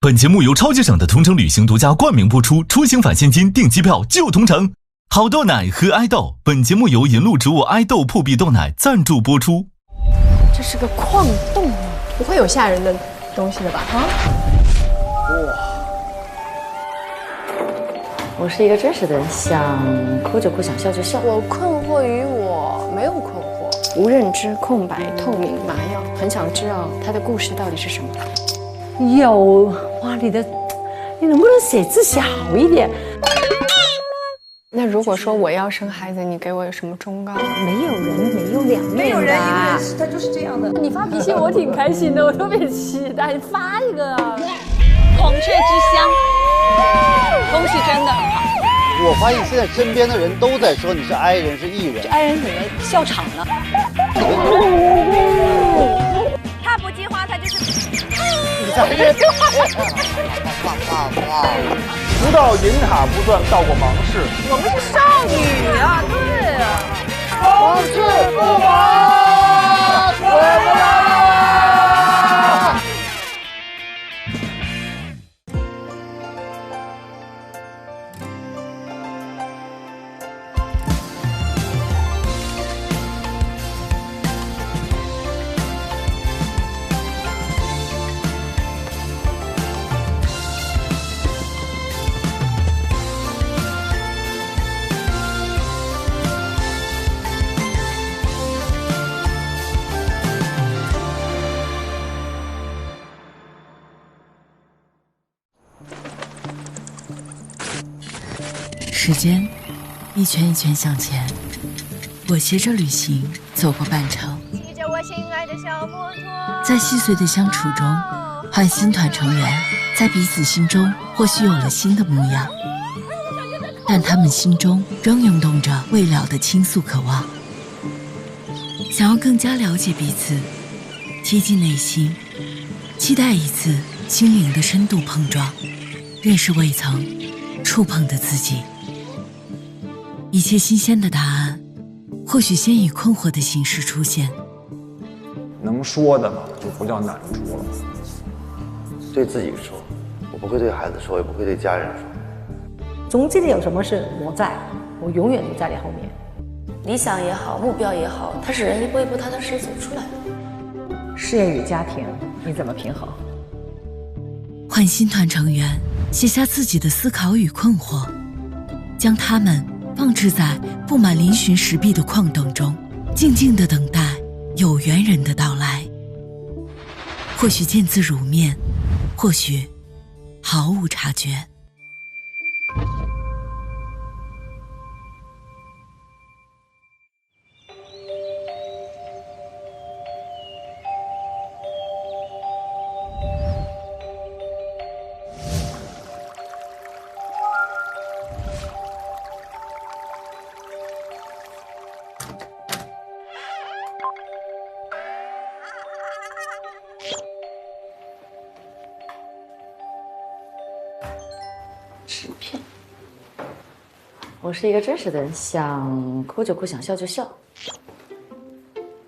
本节目由超级省的同程旅行独家冠名播出，出行返现金，订机票就同程。好豆奶和爱豆，本节目由银鹭植物爱豆破壁豆奶赞助播出。这是个矿洞啊，不会有吓人的东西的吧？啊！哇！我是一个真实的人，想哭就哭，想笑就笑。我困惑于我没有困惑，无认知、空白、透明、麻药，很想知道他的故事到底是什么。有哇，你能不能写字写好一点？那如果说我要生孩子，你给我有什么忠告？没有人没有两面的，没有人一个人是他就是这样的。你发脾气我挺开心的，我特别期待发一个。孔雀之乡，东西真的很好。我发现现在身边的人都在说你是 I 人是 E 人， I 人怎么笑场了？他不激花，他就是。你在这。不到银塔不算到过芒市。我们是少女啊，对啊。王氏不王，我们来了。时间一圈一圈向前，我携着旅行走过半程，骑着我心爱的小摩托，在细碎的相处中换新团成员，在彼此心中或许有了新的模样，但他们心中仍涌动着未了的倾诉渴望，想要更加了解彼此，贴近内心，期待一次心灵的深度碰撞，认识未曾触碰的自己。一切新鲜的答案，或许先以困惑的形式出现。能说的嘛，就不叫难处了。对自己说，我不会对孩子说，也不会对家人说。总之有什么事我在，我永远都在你后面。理想也好，目标也好，它是人一步一步踏踏实实走出来的。事业与家庭，你怎么平衡？换新团成员，写下自己的思考与困惑，将他们放置在布满嶙峋石壁的矿洞中，静静地等待有缘人的到来。或许见字如面，或许毫无察觉。纸片。我是一个真实的人，想哭就哭，想笑就笑。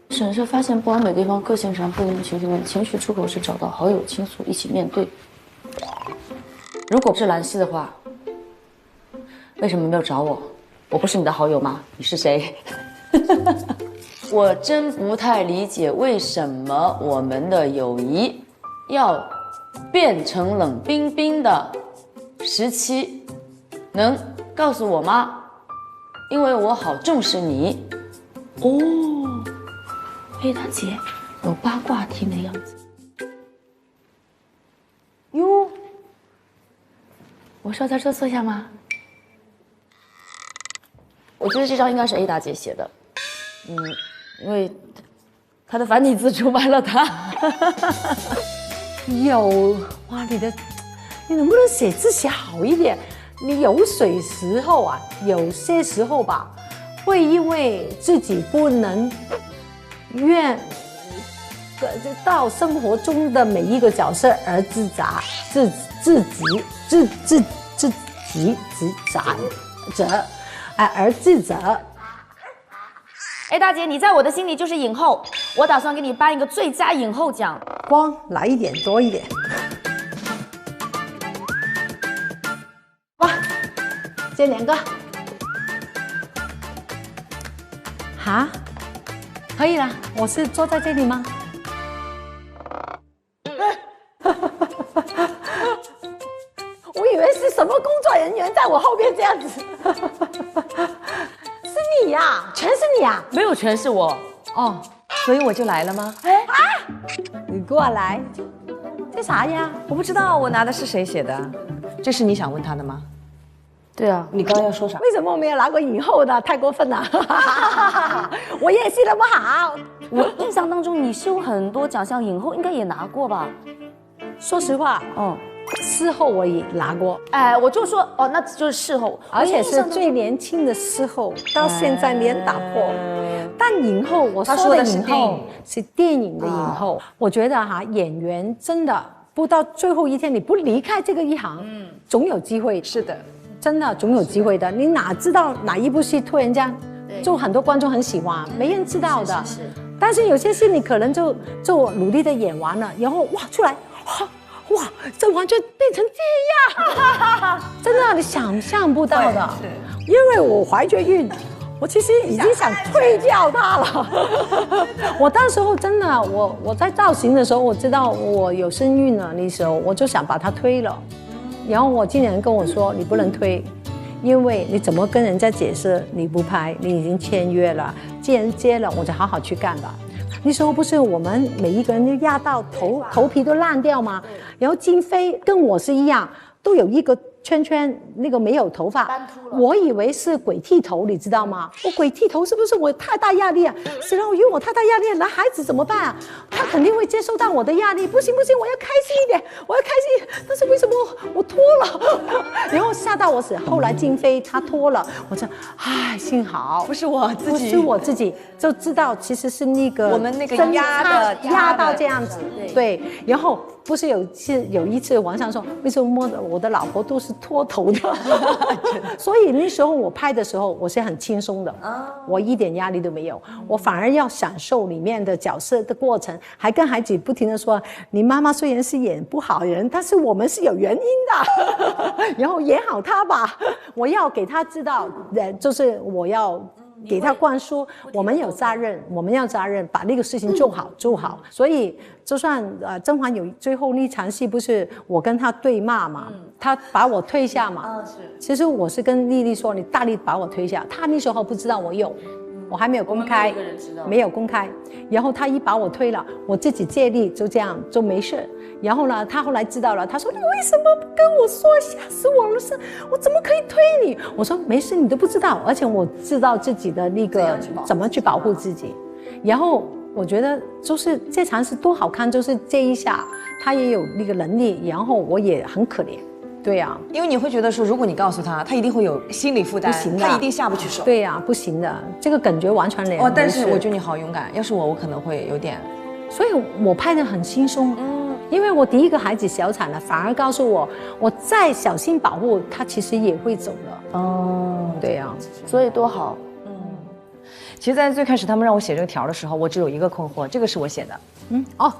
审视发现不完美地方，个性上不应情绪问，情绪出口是找到好友倾诉，一起面对。如果不是兰溪的话，为什么没有找我？我不是你的好友吗？你是谁？我真不太理解为什么我们的友谊要变成冷冰冰的17，能告诉我吗？因为我好重视你。哦，大姐有八卦听的样子。哟，我需要在这坐下吗？我觉得这张应该是 A 大姐写的，因为她的繁体字出卖了她。有哇，你能不能写字写好一点？你有些时候啊，有些时候吧，会因为自己不能到生活中的每一个角色而自责，而自责。哎，大姐，你在我的心里就是影后，我打算给你颁一个最佳影后奖。光来一点多一点。这2个。哈，可以了。我是坐在这里吗？我以为是什么工作人员在我后边这样子。是你呀，全是你呀？没有全是我哦，所以我就来了吗？你过来，这啥呀？我不知道我拿的是谁写的，这是你想问他的吗？对啊，你刚刚要说啥？为什么我没有拿过影后的？太过分了！我演戏那么好，我印象当中你是有很多奖项，影后应该也拿过吧？说实话，事后我也拿过，哎，我就说哦，那就是事后，而且是最年轻的事后，到现在脸打破。但影后，我说的影后是电影的影后。我觉得演员真的不到最后一天，你不离开这个一行，总有机会。是的。真的总有机会的，你哪知道哪一部戏突然间就很多观众很喜欢，没人知道的。是。但是有些戏你可能就努力的演完了，然后哇出来，哇这完全变成这样，真的你想象不到的。因为我怀着孕，我其实已经想退掉它了。我当时候真的，我在造型的时候，我知道我有身孕了，那时候我就想把它推了。然后我经纪人跟我说，你不能推，因为你怎么跟人家解释你不拍，你已经签约了，既然接了，我就好好去干吧。那时候不是我们每一个人都压到头皮都烂掉吗？然后金飞跟我是一样，都有一个圈圈，那个没有头发，我以为是鬼剃头，你知道吗？我鬼剃头是不是我太大压力啊？是让我因为我太大压力，男孩子怎么办啊？他肯定会接受到我的压力，不行，我要开心一点，我要开心。但是为什么我脱了？然后吓到我死。后来金飞他脱了，我就唉，幸好不是我自己就知道其实是那个我们那个压到这样子，对，然后。不是有一次网上说，为什么我的老婆都是脱头的？所以那时候我拍的时候，我是很轻松的，我一点压力都没有，我反而要享受里面的角色的过程，还跟孩子不停的说，你妈妈虽然是演不好人，但是我们是有原因的，然后演好她吧，我要给她知道，就是我要。给他灌输，我们有责任，我们要责任，把那个事情做好。所以，就算甄嬛有最后那场戏，不是我跟他对骂嘛，他把我推下嘛。其实我是跟丽丽说，你大力把我推下。他那时候不知道我有，我还没有公开，没有公开。然后他一把我推了，我自己借力就这样就没事。然后呢，他后来知道了，他说你为什么不跟我说，吓死我了！我怎么可以推你？我说没事，你都不知道，而且我知道自己的那个怎么去保护自己。然后我觉得就是这场戏多好看，就是这一下他也有那个能力，然后我也很可怜。对呀，因为你会觉得说，如果你告诉他，他一定会有心理负担，不行的，他一定下不去手。对呀，不行的，这个感觉完全两回事。但是我觉得你好勇敢，要是我可能会有点。所以我拍得很轻松，因为我第一个孩子小产了，反而告诉我，我再小心保护他，其实也会走的。对呀，所以多好。其实，在最开始他们让我写这个条的时候，我只有一个困惑，这个是我写的。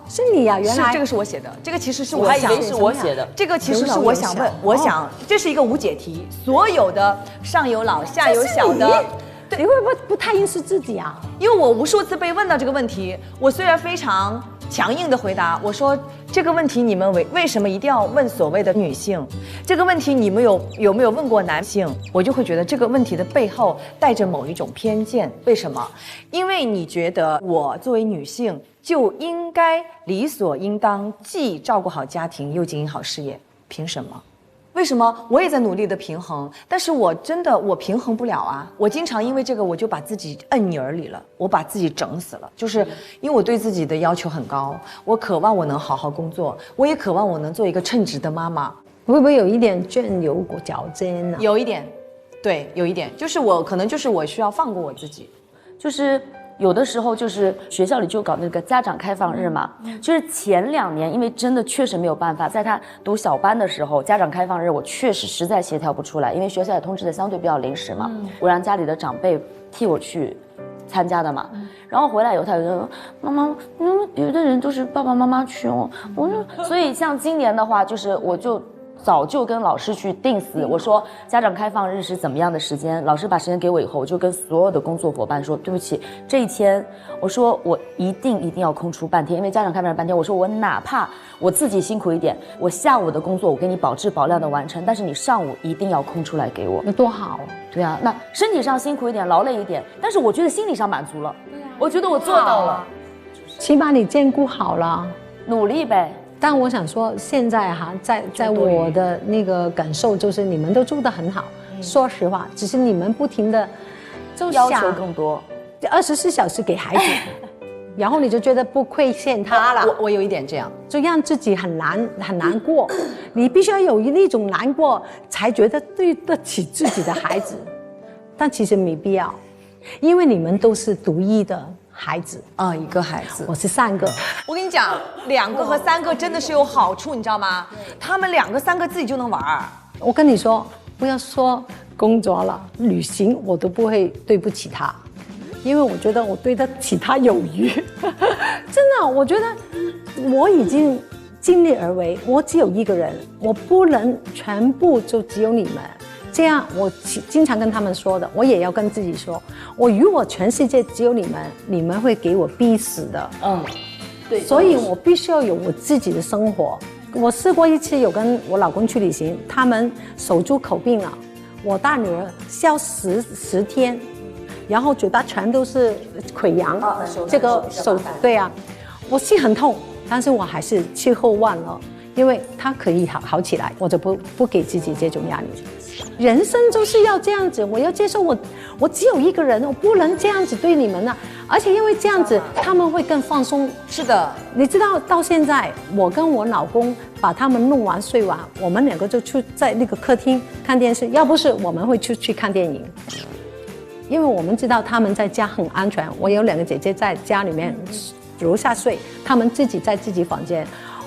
是你呀，原来这个是我写的，这个其实是我还以为是我写的，这个其实是我想问，我想这是一个无解题，所有的上有老下有小的。你会不太认识自己啊？因为我无数次被问到这个问题，我虽然非常强硬的回答，我说这个问题你们为什么一定要问所谓的女性？这个问题你们有没有问过男性？我就会觉得这个问题的背后带着某一种偏见。为什么？因为你觉得我作为女性就应该理所应当既照顾好家庭又经营好事业，凭什么？为什么我也在努力的平衡，但是我平衡不了啊！我经常因为这个我就把自己摁泥儿里了，我把自己整死了，就是因为我对自己的要求很高，我渴望我能好好工作，我也渴望我能做一个称职的妈妈。会不会有一点钻牛角尖呢？有一点，对，有一点，就是我可能就是我需要放过我自己，就是。有的时候就是学校里就搞那个家长开放日嘛，就是前2年，因为真的确实没有办法，在他读小班的时候，家长开放日我确实实在协调不出来，因为学校也通知的相对比较临时嘛，我让家里的长辈替我去参加的嘛，然后回来以后他就说妈妈，别的人都是爸爸妈妈去哦，我说，所以像今年的话，就是我就早就跟老师去定死，我说家长开放日是怎么样的时间，老师把时间给我以后，我就跟所有的工作伙伴说，对不起，这一天我说我一定要空出半天，因为家长开放半天，我说我哪怕我自己辛苦一点，我下午的工作我给你保质保量的完成，但是你上午一定要空出来给我。那多好。对啊，那身体上辛苦一点，劳累一点，但是我觉得心理上满足了。对啊，我觉得我做到了，起码你兼顾好了，努力呗。但我想说，现在哈，在我的那个感受就是你们都做得很好，说实话，只是你们不停的就要求更多，24小时给孩子，然后你就觉得不亏欠他了。我有一点这样，就让自己很难过，你必须要有那种难过，才觉得对得起自己的孩子，但其实没必要，因为你们都是独一的。孩子啊，一个孩子，我是3个。我跟你讲，2个和3个真的是有好处，你知道吗？他们2个3个自己就能玩。我跟你说，不要说工作了，旅行我都不会对不起他，因为我觉得我对得起他有余。真的，我觉得我已经尽力而为，我只有一个人，我不能全部就只有你们。这样我经常跟他们说的，我也要跟自己说，我如果全世界只有你们，你们会给我逼死的。对，所以我必须要有我自己的生活。我试过一次有跟我老公去旅行，他们手足口病了，我大女儿消10天，然后嘴巴全都是溃疡，这个手对啊，我心很痛，但是我还是气候忘了，因为他可以好起来，我就不给自己这种压力。人生就是要这样子，我要接受我只有一个人，我不能这样子对你们啊！而且因为这样子，他们会更放松。是的，你知道到现在，我跟我老公把他们弄完睡完，我们2个就去在那个客厅看电视，要不是我们会去看电影，因为我们知道他们在家很安全。我有2个姐姐在家里面楼下睡，他们自己在自己房间。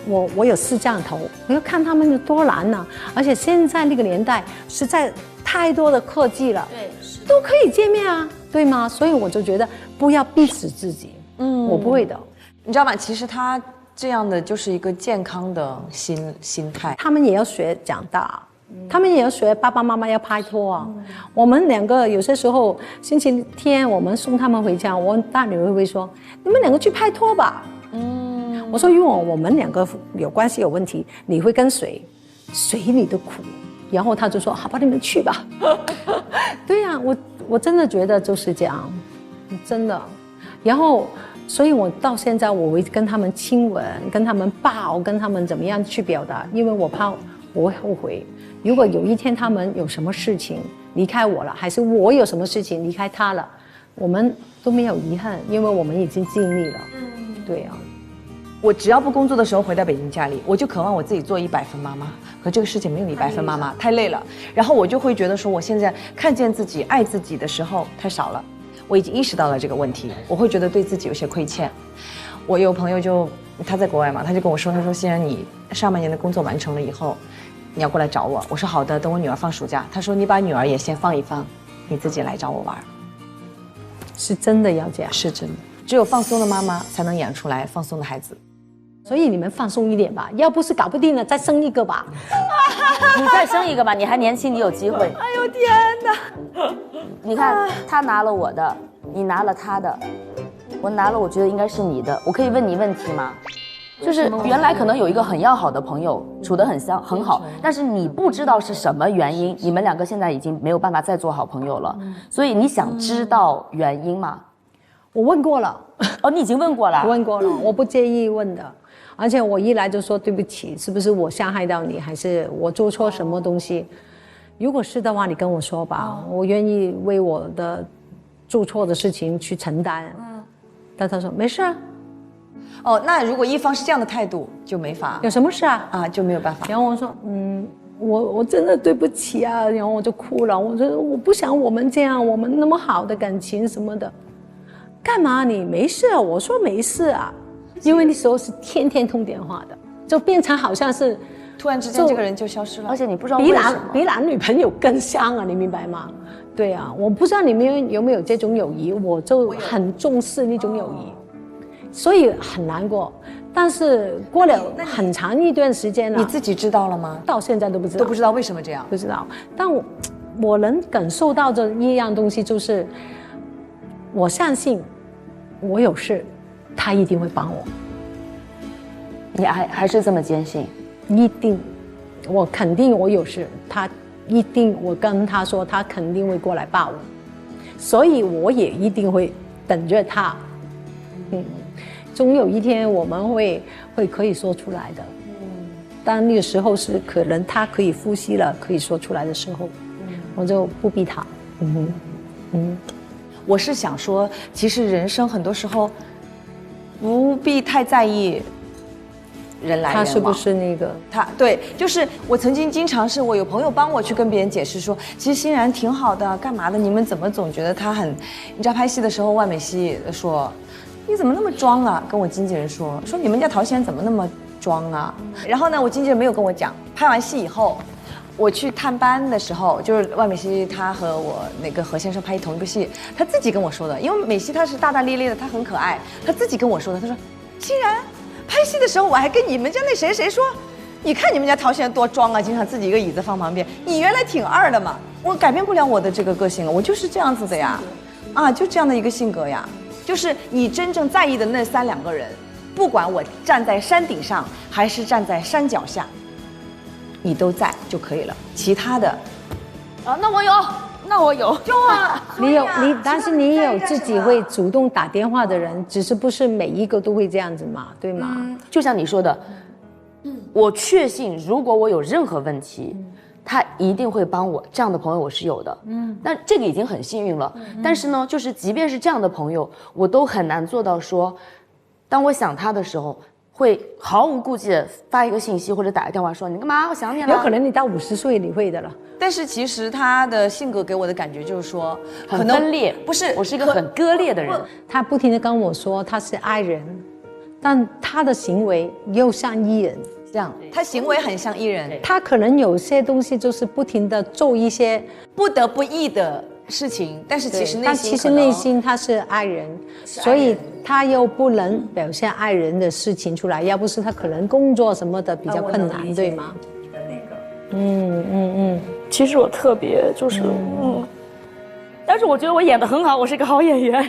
我有4降头，我要看他们有多难呢、而且现在那个年代实在太多的科技了，对，都可以见面啊，对吗？所以我就觉得不要逼死自己，我不会的，你知道吗？其实他这样的就是一个健康的心态，他们也要学长大。他们也要学爸爸妈妈要拍拖啊！我们2个有些时候星期天我们送他们回家，我大女儿会说：“你们2个去拍拖吧。”我说：“如果我们2个有关系有问题，你会跟谁？随你的苦。”然后他就说：“好吧，你们去吧。”对呀、我真的觉得就是这样，真的。然后，所以我到现在我会跟他们亲吻，跟他们抱，跟他们怎么样去表达，因为我怕我会后悔。如果有一天他们有什么事情离开我了，还是我有什么事情离开他了，我们都没有遗憾，因为我们已经尽力了。对呀、我只要不工作的时候回到北京家里，我就渴望我自己做100分妈妈。可这个世界没有100分妈妈，太累了。然后我就会觉得说，我现在看见自己、爱自己的时候太少了。我已经意识到了这个问题，我会觉得对自己有些亏欠。我有朋友他在国外嘛，他就跟我说，他说既然你上半年的工作完成了以后，你要过来找我。我说好的，等我女儿放暑假。他说你把女儿也先放一放，你自己来找我玩。是真的要这样，是真的。只有放松的妈妈才能养出来放松的孩子。所以你们放松一点吧，要不是搞不定了，再生一个吧。你再生一个吧，你还年轻，你有机会。哎呦天哪！你看，他拿了我的，你拿了他的，我拿了，我觉得应该是你的。我可以问你问题吗？就是原来可能有一个很要好的朋友，处得很好，但是你不知道是什么原因，你们2个现在已经没有办法再做好朋友了。所以你想知道原因吗？我问过了。哦，你已经问过了。问过了，我不介意问的。而且我一来就说对不起，是不是我伤害到你，还是我做错什么东西？如果是的话，你跟我说吧，我愿意为我的做错的事情去承担。但他说没事啊。哦，那如果一方是这样的态度，就没法。有什么事啊？啊，就没有办法。然后我说，我真的对不起啊，然后我就哭了。我说我不想我们这样，我们那么好的感情什么的，干嘛你没事啊？我说没事啊。因为那时候是天天通电话的，就变成好像是突然之间这个人就消失了，而且你不知道为什么比男女朋友更像啊，你明白吗？对啊，我不知道你们有没有这种友谊，我就很重视那种友谊，所以很难过。但是过了很长一段时间了，你自己知道了吗？到现在都不知道，都不知道为什么这样，不知道。但我能感受到这一样东西，就是我相信我有事，他一定会帮我。你还是这么坚信？一定，我肯定我有事，他一定，我跟他说，他肯定会过来抱我，所以我也一定会等着他。总有一天我们会可以说出来的。但那个时候是可能他可以呼吸了，可以说出来的时候，我就不逼他。我是想说，其实人生很多时候不必太在意人来人往。他是不是那个？对，就是我曾经经常是我有朋友帮我去跟别人解释说，其实欣然挺好的，干嘛的？你们怎么总觉得他很？你知道拍戏的时候，万美熙说，你怎么那么装啊？跟我经纪人说你们家陶欣然怎么那么装啊？然后呢，我经纪人没有跟我讲。拍完戏以后，我去探班的时候，就是万美熙她和我那个何先生拍同一个戏，她自己跟我说的，因为美熙她是大大咧咧的，她很可爱，她自己跟我说的，她说，欣然。拍戏的时候，我还跟你们家那谁谁说，你看你们家陶欣然多装啊，经常自己一个椅子放旁边。你原来挺二的嘛，我改变不了我的这个个性了，我就是这样子的呀，就这样的一个性格呀。就是你真正在意的那3、2个人，不管我站在山顶上还是站在山脚下，你都在就可以了。其他的，那我有，就但是你有自己会主动打电话的人，只是不是每一个都会这样子嘛，对吗？就像你说的，我确信如果我有任何问题，他一定会帮我。这样的朋友我是有的，那这个已经很幸运了。但是呢，就是即便是这样的朋友，我都很难做到说，当我想他的时候，会毫无顾忌的发一个信息或者打个电话说你干嘛？我想你了。有可能你到50岁你会的了。但是其实他的性格给我的感觉就是说，很分裂。不是，我是一个很割裂的人。他不停的跟我说他是爱人，但他的行为又像艺人这样。他行为很像艺人，他可能有些东西就是不停的做一些不得不义的事情，但是其实内心他是爱人，所以他又不能表现爱人的事情出来，要不是他可能工作什么的比较困难，对吗？其实我特别就是但是我觉得我演得很好，我是一个好演员。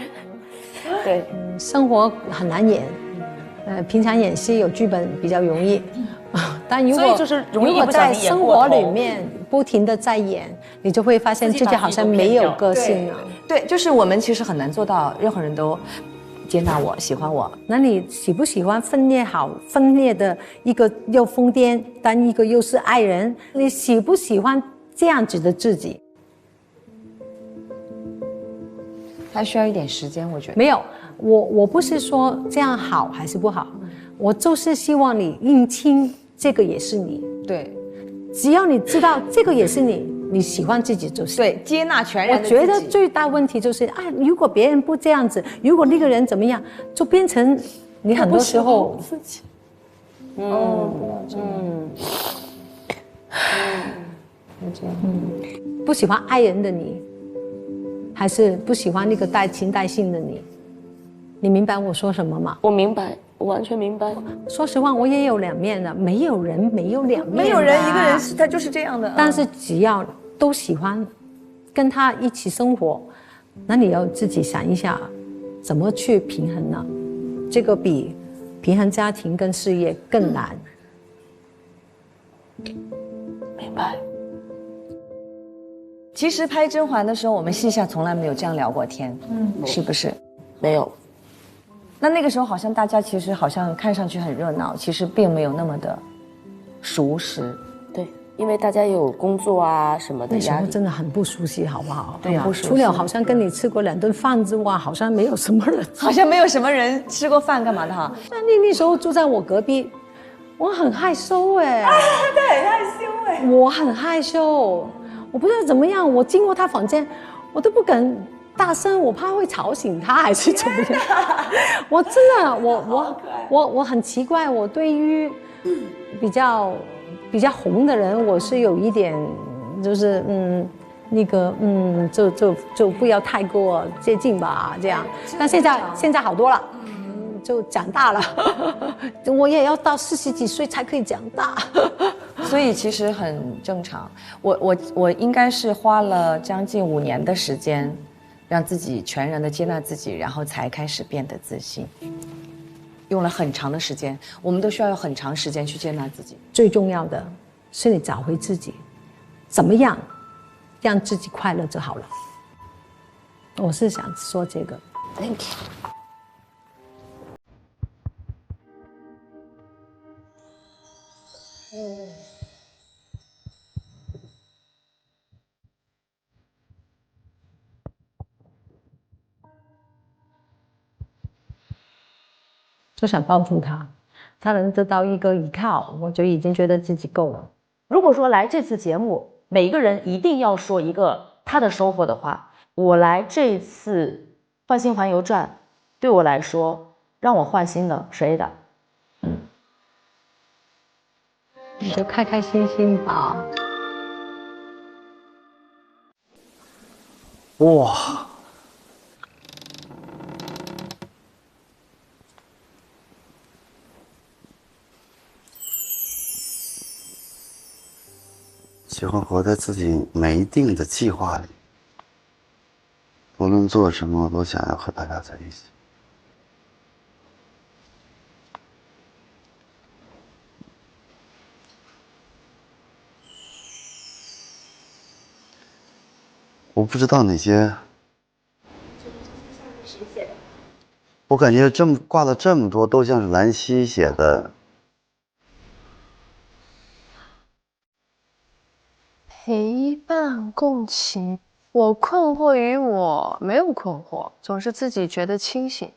对，生活很难演，平常演戏有剧本比较容易，但如果在生活里面不停的在演，你就会发现自己好像没有个性了。对，就是我们其实很难做到任何人都接纳我、喜欢我。那你喜不喜欢分裂的一个又疯癫，但一个又是爱人？你喜不喜欢这样子的自己？还需要一点时间，我觉得。没有，我不是说这样好还是不好，我就是希望你认清这个也是你。对，只要你知道这个也是你，你喜欢自己就行。对，接纳全然的自己。我觉得最大问题就是如果别人不这样子，如果那个人怎么样，就变成你很多时候自己。不喜欢爱人的你，还是不喜欢那个带情带性的你？你明白我说什么吗？我明白，我完全明白。说实话，我也有2面的，没有人没有2面的，没有人一个人他就是这样的。但是只要都喜欢跟他一起生活，那你要自己想一下，怎么去平衡呢？这个比平衡家庭跟事业更难。明白。其实拍甄嬛的时候，我们戏下从来没有这样聊过天，是不是？没有。那个时候好像大家其实好像看上去很热闹，其实并没有那么的熟识。对，因为大家也有工作啊什么的压力。那时候真的很不熟悉，好不好？对呀，除了好像跟你吃过2顿饭之外，好像没有什么人，好像没有什么人吃过饭干嘛的哈。那时候住在我隔壁，我很害羞哎，他很害羞哎，我很害羞，我不知道怎么样，我经过他房间，我都不敢大声，我怕会吵醒他还是怎么样。我真的，我很奇怪，我对于比较红的人，我是有一点就是就不要太过接近吧，这样。但现在好多了，就长大了，我也要到40几岁才可以长大。所以其实很正常。我应该是花了将近5年的时间，让自己全然的接纳自己，然后才开始变得自信。用了很长的时间，我们都需要有很长时间去接纳自己。最重要的是你找回自己，怎么样让自己快乐就好了。我是想说这个。Thank you。就想抱住他，他能得到一个依靠，我就已经觉得自己够了。如果说来这次节目，每一个人一定要说一个他的收获的话，我来这一次换心环游传，对我来说让我换心的谁的？你就开开心心吧。哇！喜欢活在自己没定的计划里，无论做什么，我都想要和大家在一起。我不知道哪些，我感觉挂了这么多，都像是兰溪写的。陪伴共情，我困惑于我没有困惑，总是自己觉得清醒。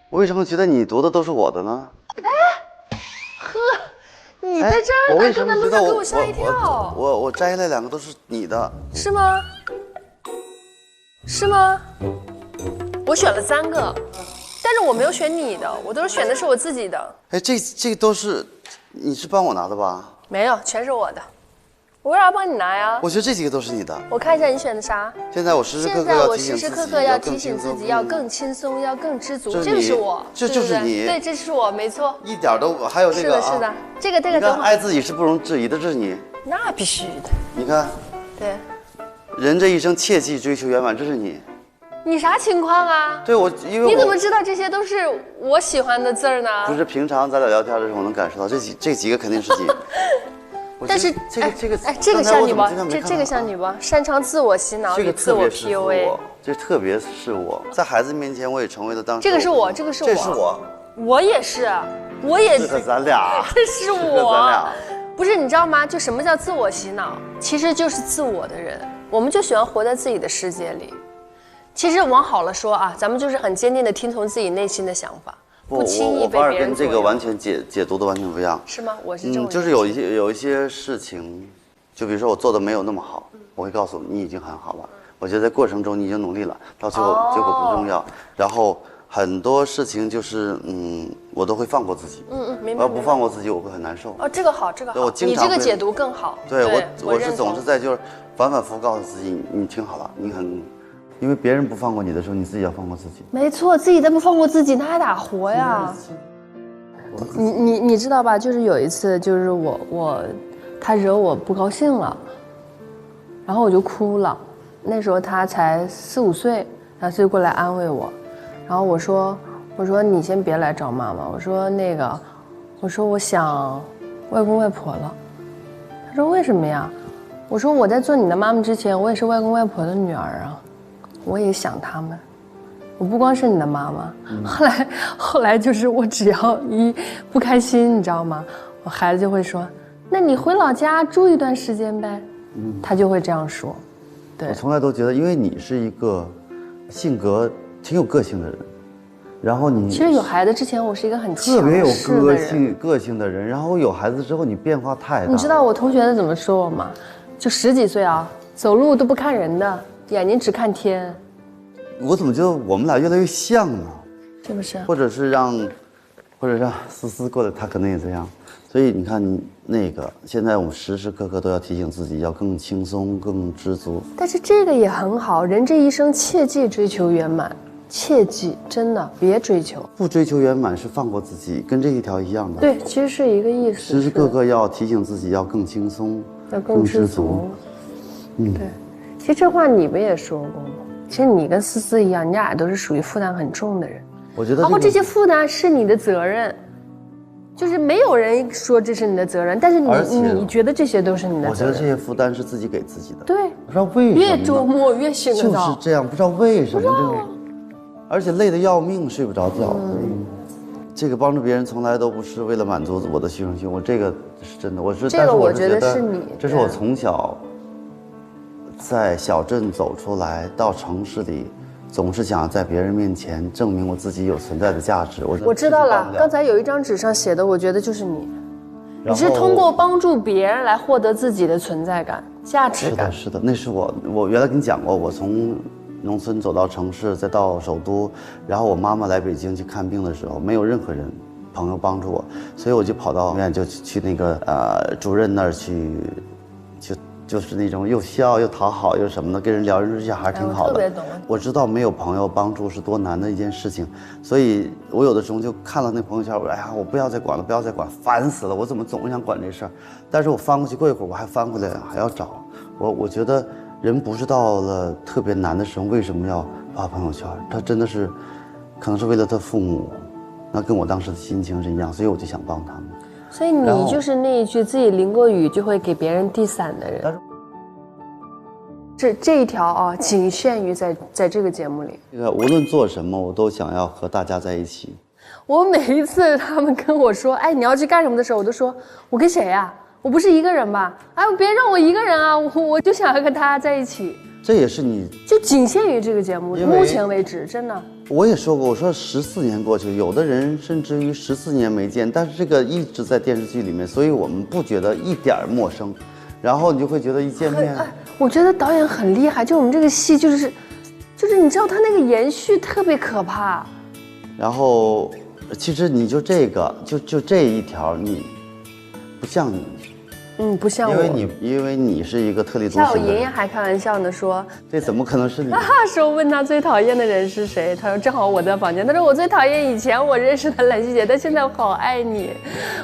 我为什么觉得你读的都是我的呢？你在这儿，大哥在路上给我吓一跳。我摘下来2个都是你的，是吗？是吗？我选了3个，但是我没有选你的，我都是选的是我自己的。哎，这都是，你是帮我拿的吧？没有，全是我的。我为啥帮你拿呀？我觉得这几个都是你的。我看一下你选的啥。现在我时时刻刻要提醒自己要更轻松，要更知足。这个是我，这就是你。对，这是我，没错。一点都还有这个。是的，这个等会儿。爱自己是不容置疑的，这是你。那必须的。你看。对。人这一生切记追求圆满，这是你。你啥情况啊？对我，因为你怎么知道这些都是我喜欢的字儿呢？不是平常咱俩聊天的时候，我能感受到这几个肯定是你。但是这个像你吧？这个像你吧？擅长自我洗脑与自我 PUA， 这特别是我在孩子面前，我也成为了当时。这个是我，这个是我，这是我，我也是，我也是。咱俩，这是我，不是你知道吗？就什么叫自我洗脑？其实就是自我的人，我们就喜欢活在自己的世界里。其实往好了说啊，咱们就是很坚定的听从自己内心的想法。不轻易被别人左右。我反而跟这个完全解读的完全不一样。是吗？我是这么就是有一些事情，就比如说我做的没有那么好，我会告诉你已经很好了。我觉得在过程中你已经努力了，到最后结果不重要。然后很多事情就是我都会放过自己。明白。要不放过自己，我会很难受。哦，这个好，这个好。你这个解读更好。对我是总是在就是反反复复告诉自己，你挺好了，你很。因为别人不放过你的时候，你自己要放过自己。没错，自己再不放过自己，那还咋活呀？你知道吧？就是有一次，就是他惹我不高兴了，然后我就哭了。那时候他才4、5岁，然后他就过来安慰我，然后我说你先别来找妈妈，我说我想外公外婆了。他说为什么呀？我说我在做你的妈妈之前，我也是外公外婆的女儿啊。我也想他们，我不光是你的妈妈。后来就是我只要一不开心，你知道吗？我孩子就会说：“那你回老家住一段时间呗。”他就会这样说。对，我从来都觉得，因为你是一个性格挺有个性的人，然后你其实有孩子之前，我是一个很特别有个性的人，然后有孩子之后，你变化太大。你知道我同学怎么说我吗？就10几岁啊，走路都不看人的。眼睛只看天，我怎么觉得我们俩越来越像呢？是不是？或者是让或者让思思过来，她可能也这样。所以你看，那个现在我们时时刻刻都要提醒自己，要更轻松、更知足。但是这个也很好，人这一生切忌追求圆满，切记，真的别追求。不追求圆满是放过自己，跟这一条一样的。对，其实是一个意思。时时刻刻要提醒自己，要更轻松，要更知足。对。其实这话你们也说过吗？其实你跟思思一样，你俩都是属于负担很重的人。我觉得，然后这些负担是你的责任。就是没有人说这是你的责任，但是你觉得这些都是你的责任。我觉得这些负担是自己给自己的。对，不知道为什么。越周末越醒得早。就是这样，不知道为什么这种，而且累得要命，睡不着觉。这个帮助别人从来都不是为了满足我的虚荣心，我这个是真的，我是。这个我觉得是你。这是我从小在小镇走出来到城市里。总是想在别人面前证明我自己有存在的价值。我知道了，刚才有一张纸上写的，我觉得就是你。你是通过帮助别人来获得自己的存在感、价值感。是的，那是我原来跟你讲过，我从农村走到城市，再到首都，然后我妈妈来北京去看病的时候，没有任何人朋友帮助我，所以我就跑到医院，就去那个主任那儿去。就是那种又笑又讨好又什么的，跟人聊日下还是挺好的。特别懂。我知道没有朋友帮助是多难的一件事情，所以我有的时候就看了那朋友圈，我哎呀，我不要再管了，不要再管，烦死了！我怎么总想管这事儿？但是我翻过去，过一会儿我还翻回来，还要找。我觉得人不是到了特别难的时候，为什么要发朋友圈？他真的是，可能是为了他父母，那跟我当时的心情是一样，所以我就想帮他们。所以你就是那一句自己淋过雨就会给别人递伞的人。这一条啊，仅限于在这个节目里。这个无论做什么，我都想要和大家在一起。我每一次他们跟我说，哎，你要去干什么的时候，我都说，我跟谁呀？我不是一个人吧？哎，别让我一个人啊！我就想要跟大家在一起。这也是你就仅限于这个节目，目前为止，真的。我也说过，我说14年过去，有的人甚至于14年没见，但是这个一直在电视剧里面，所以我们不觉得一点陌生，然后你就会觉得一见面。我觉得导演很厉害，就我们这个戏就是你知道他那个延续特别可怕。然后，其实你就这个就这一条，你不像你。不像我，因为你是一个特立独行的人。像我爷爷还开玩笑的说，这怎么可能是你？说问他最讨厌的人是谁，他说正好我在房间，他说我最讨厌以前我认识的兰溪姐，但现在我好爱你。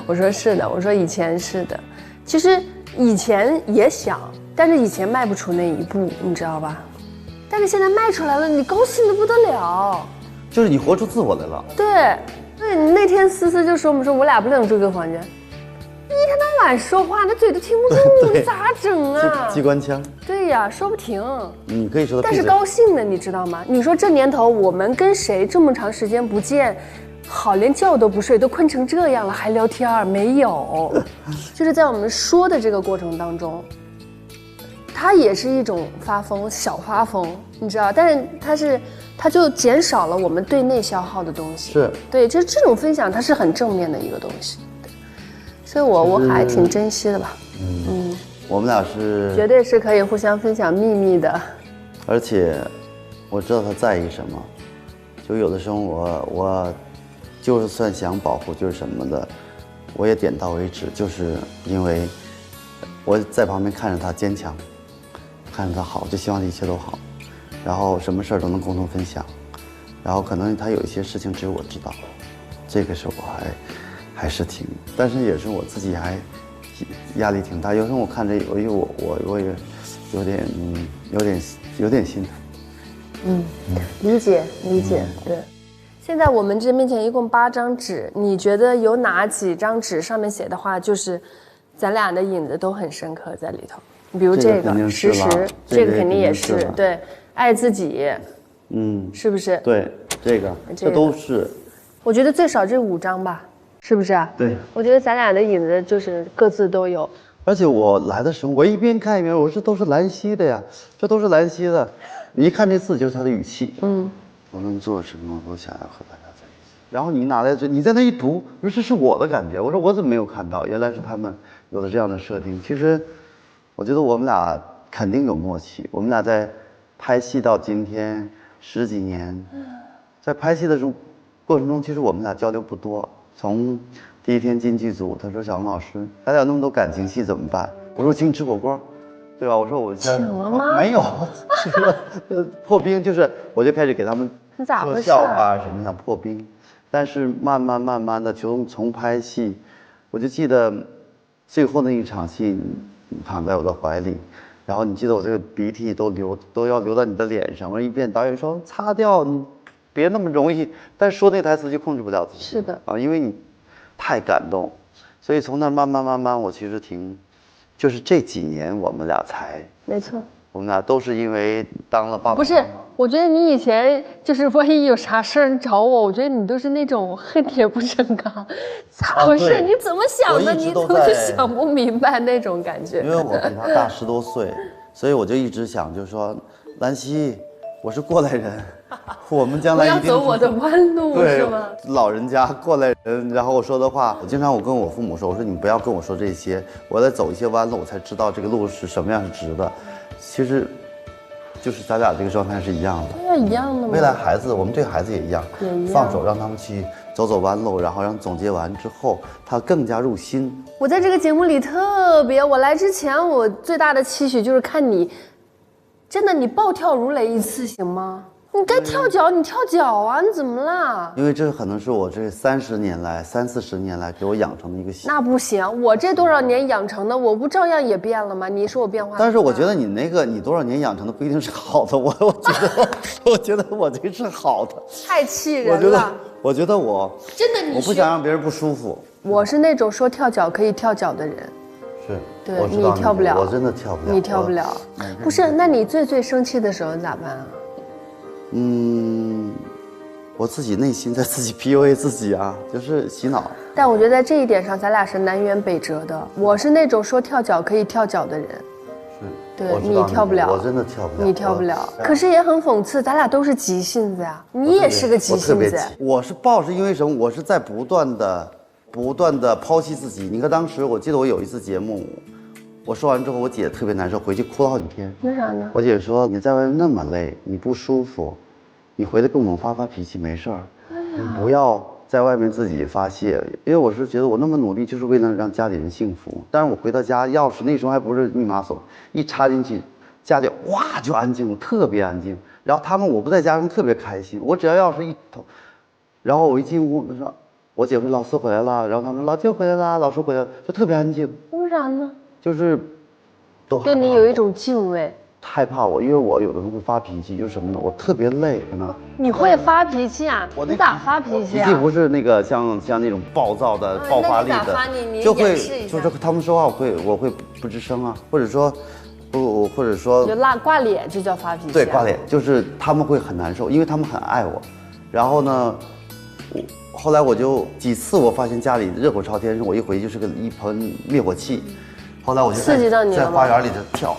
我说是的，我说以前是的，其实以前也想，但是以前迈不出那一步，你知道吧？但是现在迈出来了，你高兴的不得了。就是你活出自我来了。对，那天思思就说我俩不能住一个房间。一天到晚说话，那嘴都停不住，你咋整啊？机关枪。对呀，说不停。你可以说。但是高兴的，你知道吗？你说这年头我们跟谁这么长时间不见，好连觉都不睡，都困成这样了还聊天？没有，就是在我们说的这个过程当中，它也是一种发疯，小发疯，你知道？但是它就减少了我们对内消耗的东西。是对，就是这种分享，它是很正面的一个东西。所以我还挺珍惜的吧。我们俩是绝对是可以互相分享秘密的。而且我知道他在意什么，就有的时候我就是算想保护就是什么的，我也点到为止，就是因为我在旁边看着他坚强，看着他好，就希望一切都好，然后什么事儿都能共同分享，然后可能他有一些事情只有我知道，这个是我还是挺，但是也是我自己还压力挺大。有时候我看着我也有点心疼。理解。对。现在我们这面前一共8张纸，你觉得有哪几张纸上面写的话，就是咱俩的影子都很深刻在里头？比如这个实时，这个肯定也是对，爱自己，是不是？对，这都是。我觉得最少这5张吧。是不是啊？对，我觉得咱俩的影子就是各自都有。而且我来的时候，我一边看一边，我说这都是兰溪的呀，这都是兰溪的。你一看这字就是他的语气。无论做什么，我都想要和大家在一起。然后你拿来你在那一读，我说这是我的感觉。我说我怎么没有看到？原来是他们有了这样的设定。其实，我觉得我们俩肯定有默契。我们俩在拍戏到今天10几年，在拍戏的过程中，其实我们俩交流不多。从第一天进剧组，他说小龙老师，咱俩有那么多感情戏怎么办？我说请你吃火锅，对吧？我说我请了吗？没有，破冰就是我就开始给他们特效啊什么的破冰，但是慢慢的从拍戏，我就记得最后那一场戏，你躺在我的怀里。然后你记得我这个鼻涕都要流到你的脸上，我一遍导演说擦掉，你别那么容易，但说那台词就控制不了自己。是的啊，因为你太感动，所以从那慢慢，我其实就是这几年我们俩才，没错，我们俩都是因为当了爸爸。不是，我觉得你以前就是万一有啥事儿找我觉得你都是那种恨铁不成钢，咋回事？你怎么想的？你怎么就想不明白那种感觉？因为我比他大10多岁，所以我就一直想，就是说，兰溪，我是过来人，我们将来一定要走我的弯路，是吗？老人家过来人，然后我说的话，我经常跟我父母说，我说你不要跟我说这些，我得走一些弯路，我才知道这个路是什么样是直的。其实，就是咱俩这个状态是一样的。对啊，一样的嘛。未来孩子，我们对孩子也一样，放手让他们去走弯路，然后让总结完之后，他更加入心。我在这个节目里特别，我来之前我最大的期许就是看你，真的你暴跳如雷一次行吗？你该跳脚你跳脚啊，你怎么啦？因为这可能是我这30-40年来给我养成的一个习惯。那不行，我这多少年养成的，我不照样也变了吗？你说我变化？但是我觉得你多少年养成的不一定是好的，我觉得我这是好的。太气人了！我觉得我真的我不想让别人不舒服。我是那种说跳脚可以跳脚的人。是，对你跳不了，我真的跳不了，你跳不了。不是，那你最生气的时候咋办啊？我自己内心在自己 PUA 自己啊，就是洗脑。但我觉得在这一点上，咱俩是南辕北辙的。我是那种说跳脚可以跳脚的人，对你跳不了，我真的跳不了，你跳不了。可是也很讽刺，咱俩都是急性子呀，你也是个急性子。我是抱是因为什么？我是在不断的抛弃自己。你看当时我记得我有一次节目。我说完之后，我姐特别难受，回去哭了好几天。为啥呢？我姐说你在外面那么累，你不舒服，你回来跟我们发脾气没事儿，你不要在外面自己发泄。因为我是觉得我那么努力就是为了让家里人幸福。但是我回到家，钥匙那时候还不是密码锁，一插进去，家里哇就安静了，特别安静。然后我不在家，他们特别开心。我只要钥匙一投，然后我一进屋，我姐说老四回来了，然后他们老舅回来了，老叔回来了，就特别安静。为啥呢？就是对你有一种敬畏，害怕我，因为我有的时候会发脾气，就是什么呢？我特别累，可能。你会发脾气啊？你咋发脾气啊？脾气不是那个像那种暴躁的、爆发力的，就会就是他们说话我会不吱声啊，或者说就挂脸就叫发脾气。对，挂脸就是他们会很难受，因为他们很爱我。然后呢，后来我就几次我发现家里热火朝天，我一回就是一盆灭火器。后来我就在花园里就跳，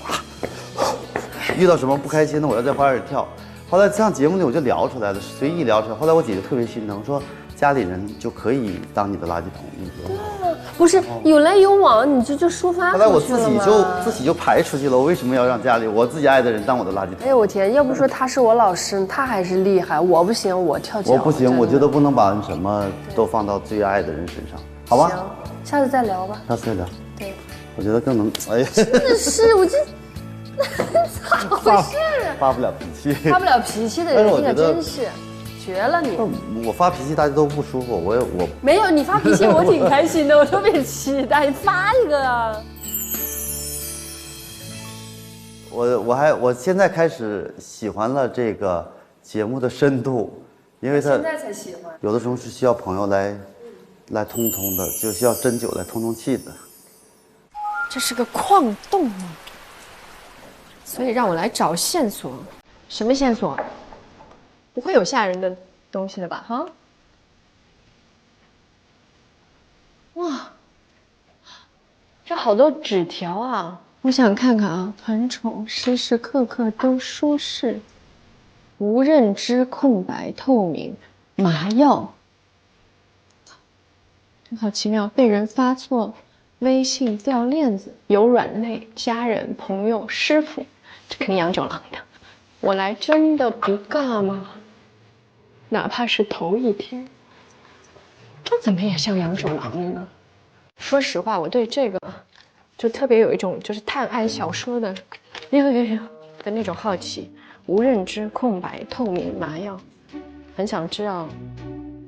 遇到什么不开心的，我要在花园里跳。后来上节目里我就聊出来了，随意聊出来。后来我姐就特别心疼，说家里人就可以当你的垃圾桶。不是有来有往，你就抒发出去了吗？后来我自己就排出去了。我为什么要让家里我自己爱的人当我的垃圾桶？哎呦我天！要不说他是我老师，他还是厉害。我不行，我跳脚。我不行，我觉得不能把什么都放到最爱的人身上，好吧？行，下次再聊吧。下次再聊。对。我觉得更能，哎呀，真的是，我这咋回事？发不了脾气，发不了脾气的人，你可真是绝了你！我发脾气大家都不舒服，我没有你发脾气，我挺开心的，我特别期待你发一个啊！我现在开始喜欢了这个节目的深度，因为它现在才喜欢，有的时候是需要朋友来通的，就需要针灸来通气的。这是个矿洞啊，所以让我来找线索。什么线索？不会有吓人的东西了吧？哈？哇，这好多纸条啊！我想看看啊，团宠时时刻刻都舒适，无认知空白透明，麻药。真好奇妙，被人发错。微信掉链子，有软肋，家人、朋友、师傅，这肯定杨九郎的。我来真的不尬吗？哪怕是头一天。这怎么也像杨九郎呢？说实话，我对这个就特别有一种就是探案小说的的那种好奇。无认知、空白、透明、麻药，很想知道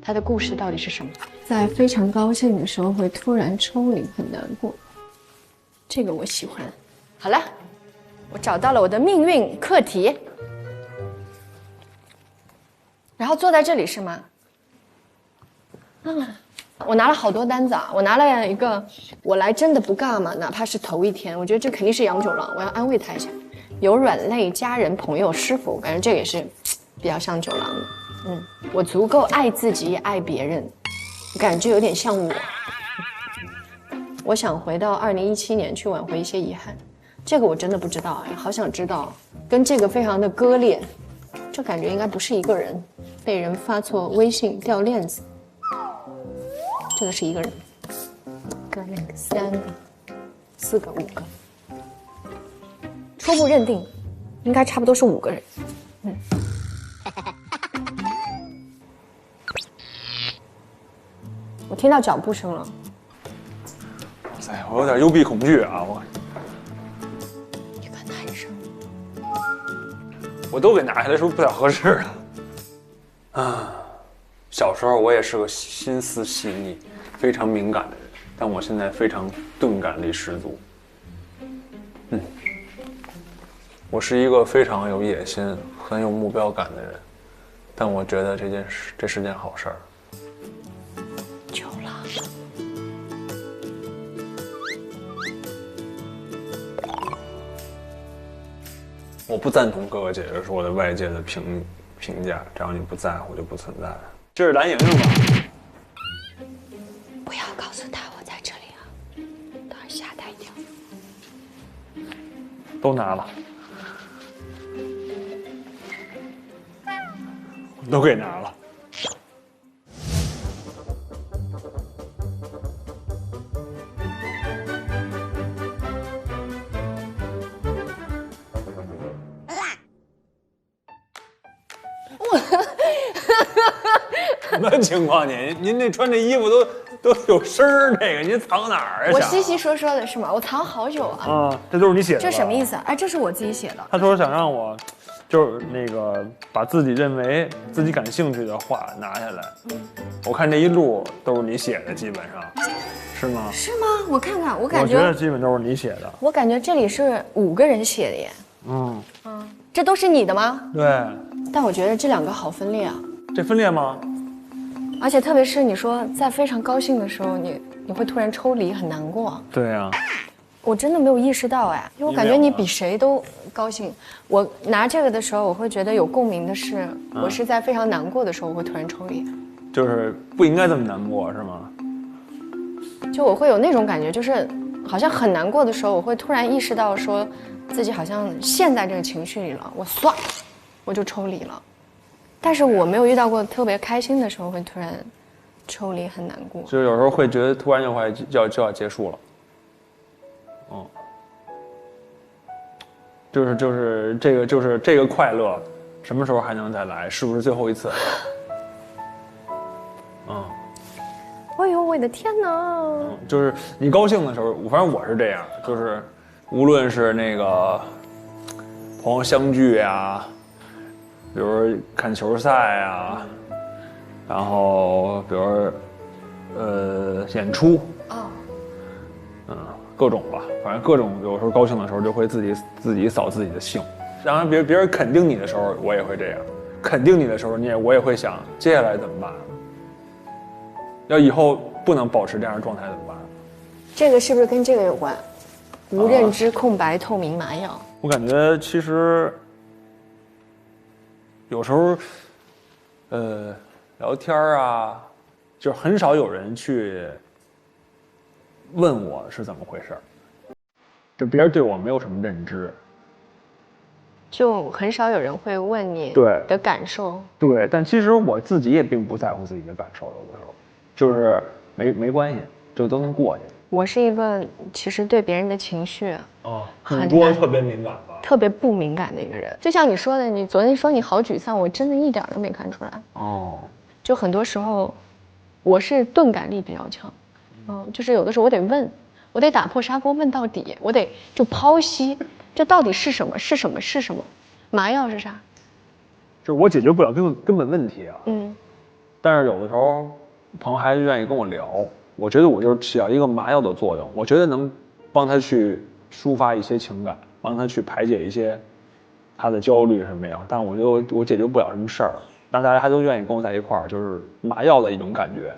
他的故事到底是什么。在非常高兴的时候会突然抽离，很难过。这个我喜欢。好了，我找到了我的命运课题。然后坐在这里是吗？我拿了好多单子啊，我拿了一个，我来真的不尬嘛，哪怕是头一天，我觉得这肯定是杨九郎，我要安慰他一下。有软肋、家人、朋友、师傅，我感觉这也是比较像九郎的。我足够爱自己，也爱别人，我感觉有点像我。我想回到2017年去挽回一些遗憾，这个我真的不知道哎，好想知道，跟这个非常的割裂，这感觉应该不是一个人，被人发错微信掉链子，这个是一个人，一个、两个、三个、4个、5个。初步认定，应该差不多是5个人。我听到脚步声了。哇塞，我有点幽闭恐惧啊！一个男生，我都给拿下来，是不是不太合适啊？小时候我也是个心思细腻、非常敏感的人，但我现在非常钝感力十足。我是一个非常有野心、很有目标感的人，但我觉得这是件好事儿。九郎，我不赞同哥哥姐姐说的外界的评价，只要你不在乎就不存在。这是蓝莹莹吧？不要告诉他我在这里啊，等会吓他一跳。都拿了。都给拿了。什么情况？您这穿这衣服都有声儿，这个您藏哪儿啊？我稀稀说说的是吗？我藏好久啊。啊，这都是你写的。这什么意思？哎，这是我自己写的。他说想让我。就是那个把自己认为自己感兴趣的话拿下来，我看这一路都是你写的，基本上，是吗？是吗？我看看，我感觉得基本都是你写的。我感觉这里是5个人写的耶。这都是你的吗？对。但我觉得这2个好分裂啊。这分裂吗？而且特别是你说在非常高兴的时候，你会突然抽离，很难过。对呀。我真的没有意识到哎，因为我感觉你比谁都高兴。我拿这个的时候，我会觉得有共鸣的是，我是在非常难过的时候，我会突然抽离。就是不应该这么难过，是吗？就我会有那种感觉，就是好像很难过的时候，我会突然意识到说自己好像陷在这个情绪里了，我就抽离了。但是我没有遇到过特别开心的时候会突然抽离，很难过。就有时候会觉得突然就要结束了。就是这个快乐，什么时候还能再来？是不是最后一次？哎呦，我的天哪！就是你高兴的时候，反正我是这样，就是无论是那个朋友相聚啊，比如看球赛啊，然后比如演出各种吧，反正各种，有时候高兴的时候就会自己扫自己的兴，然后别人肯定你的时候，我也会这样，肯定你的时候，我也会想接下来怎么办？要以后不能保持这样的状态怎么办？这个是不是跟这个有关？无认知、空白、透明、麻药。我感觉其实有时候，聊天啊，就是很少有人去问我是怎么回事，就别人对我没有什么认知，就很少有人会问你的感受。对，但其实我自己也并不在乎自己的感受，有的时候就是没关系，就都能过去。我是一个其实对别人的情绪很多特别敏感吧，特别不敏感的一个人。就像你说的，你昨天说你好沮丧，我真的一点都没看出来。就很多时候我是钝感力比较强，就是有的时候我得问，我得打破砂锅问到底，我得就剖析这到底是什么，是什么，是什么，麻药是啥？就是我解决不了根本问题啊。但是有的时候朋友还是愿意跟我聊，我觉得我就是起到一个麻药的作用，我觉得能帮他去抒发一些情感，帮他去排解一些他的焦虑什么样。但我解决不了什么事儿，但大家还都愿意跟我在一块儿，就是麻药的一种感觉。